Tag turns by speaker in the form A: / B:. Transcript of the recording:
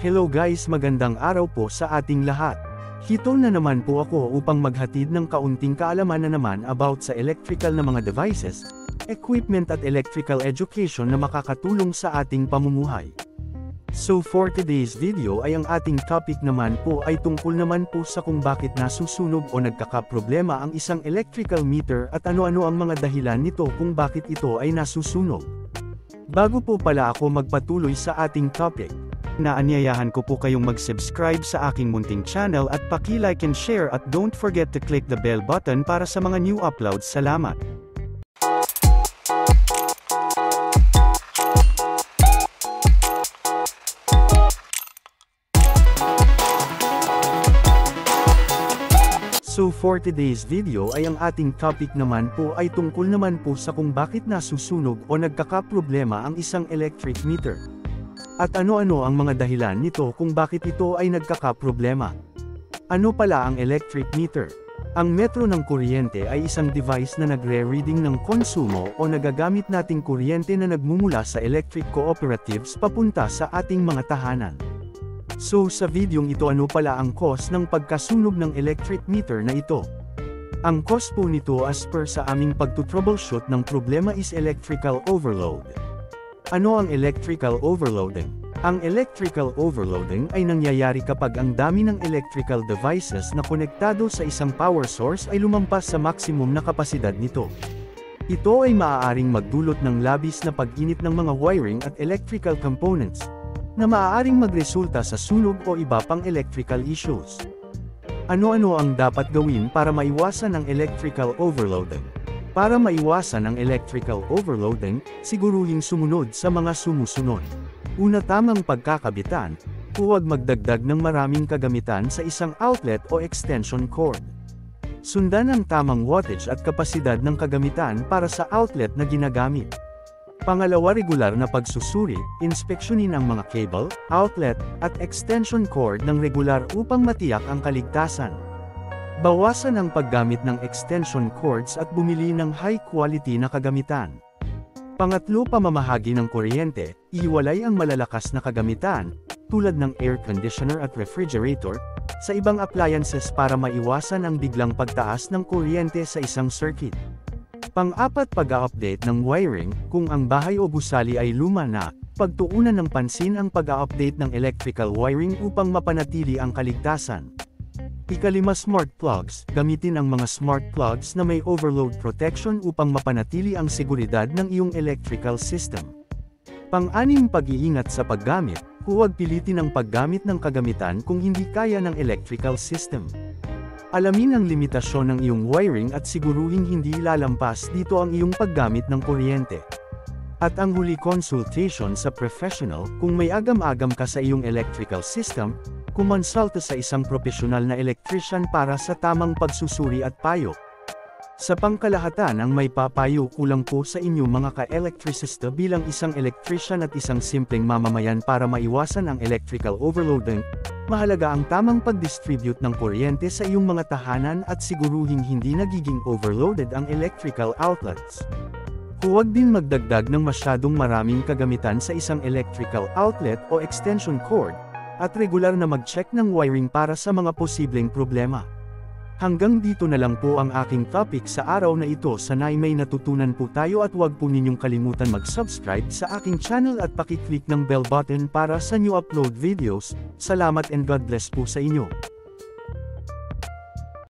A: Hello guys, magandang araw po sa ating lahat. Hito na naman po ako upang maghatid ng kaunting kaalaman na naman about sa electrical na mga devices, equipment at electrical education na makakatulong sa ating pamumuhay. So for today's video ay ang ating topic naman po ay tungkol naman po sa kung bakit nasusunog o nagkakaproblema ang isang electrical meter at ano-ano ang mga dahilan nito kung bakit ito ay nasusunog. Bago po pala ako magpatuloy sa ating topic, naanyayahan ko po kayong mag-subscribe sa aking munting channel at paki-like and share at don't forget to click the bell button para sa mga new uploads. Salamat! So for today's video ay ang ating topic naman po ay tungkol naman po sa kung bakit nasusunog o nagkakaproblema ang isang electric meter. At ano-ano ang mga dahilan nito kung bakit ito ay nagkakaproblema. Ano pala ang electric meter? Ang metro ng kuryente ay isang device na nagre-reading ng konsumo o nagagamit nating kuryente na nagmumula sa electric cooperatives papunta sa ating mga tahanan. So sa videong ito, ano pala ang cause ng pagkasunog ng electric meter na ito? Ang cause po nito as per sa aming pagtutroubleshoot ng problema is electrical overload. Ano ang electrical overloading? Ang electrical overloading ay nangyayari kapag ang dami ng electrical devices na konektado sa isang power source ay lumampas sa maximum na kapasidad nito. Ito ay maaaring magdulot ng labis na pag-init ng mga wiring at electrical components, na maaaring magresulta sa sunog o iba pang electrical issues. Ano-ano ang dapat gawin para maiwasan ang electrical overloading? Para maiwasan ang electrical overloading, siguruhing sumunod sa mga sumusunod. Una, tamang pagkakabitan. Huwag magdagdag ng maraming kagamitan sa isang outlet o extension cord. Sundan ang tamang wattage at kapasidad ng kagamitan para sa outlet na ginagamit. Pangalawa, regular na pagsusuri, inspeksyonin ang mga cable, outlet, at extension cord ng regular upang matiyak ang kaligtasan. Bawasan ang paggamit ng extension cords at bumili ng high-quality na kagamitan. Pangatlo, pamamahagi ng kuryente, ihiwalay ang malalakas na kagamitan, tulad ng air conditioner at refrigerator, sa ibang appliances para maiwasan ang biglang pagtaas ng kuryente sa isang circuit. Pang-apat, pag-a-update ng wiring, kung ang bahay o gusali ay luma na, pagtuunan ng pansin ang pag-a-update ng electrical wiring upang mapanatili ang kaligtasan. Ikalima, smart plugs, gamitin ang mga smart plugs na may overload protection upang mapanatili ang seguridad ng iyong electrical system. Pang-anim, pag-iingat sa paggamit, huwag pilitin ang paggamit ng kagamitan kung hindi kaya ng electrical system. Alamin ang limitasyon ng iyong wiring at siguruhing hindi lalampas dito ang iyong paggamit ng kuryente. At ang huli, consultation sa professional, kung may agam-agam ka sa iyong electrical system, kumonsulta sa isang profesional na electrician para sa tamang pagsusuri at payo. Sa pangkalahatan, ang may papayo kulang po sa inyo mga ka-elektricista bilang isang electrician at isang simpleng mamamayan para maiwasan ang electrical overloading. Mahalaga ang tamang pag-distribute ng kuryente sa iyong mga tahanan at siguruhing hindi nagiging overloaded ang electrical outlets. Huwag din magdagdag ng masyadong maraming kagamitan sa isang electrical outlet o extension cord, at regular na mag-check ng wiring para sa mga posibleng problema. Hanggang dito na lang po ang aking topic sa araw na ito. Sana'y may natutunan po tayo at huwag po ninyong kalimutan mag-subscribe sa aking channel at pakiclick ng bell button para sa new upload videos. Salamat and God bless po sa inyo.